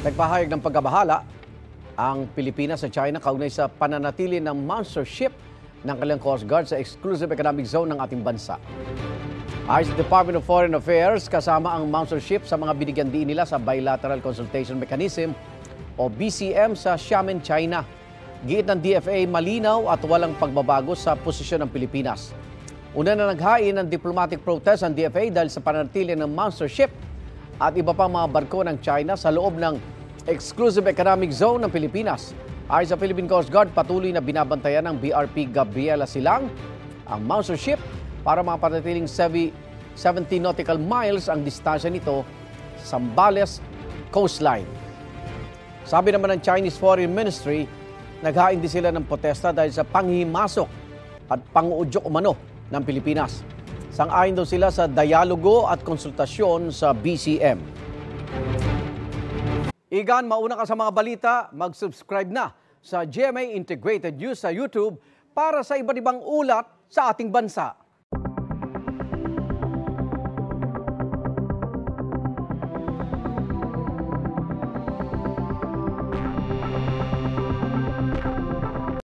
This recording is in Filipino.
Nagpahayag ng pagkabahala ang Pilipinas sa China kaugnay sa pananatili ng monster ship ng kanilang Coast Guard sa exclusive economic zone ng ating bansa. Ayon sa Department of Foreign Affairs, kasama ang monster ship sa mga binigyan diin nila sa Bilateral Consultation Mechanism o BCM sa Xiamen, China. Giit ng DFA, malinaw at walang pagbabago sa posisyon ng Pilipinas. Una na naghain ng diplomatic protest ang DFA dahil sa pananatili ng monster ship at iba pang mga barko ng China sa loob ng exclusive economic zone ng Pilipinas. Ayon sa Philippine Coast Guard, patuloy na binabantayan ng BRP Gabriela Silang ang monster ship para mapanatiling 70 nautical miles ang distansya nito sa Zambales coastline. Sabi naman ng Chinese Foreign Ministry, naghain din sila ng protesta dahil sa panghihimasok at panguudyok umano ng Pilipinas. Sang-ayon daw sila sa dialogo at konsultasyon sa BCM. Igan, mauna ka sa mga balita, mag-subscribe na sa GMA Integrated News sa YouTube para sa iba't ibang ulat sa ating bansa.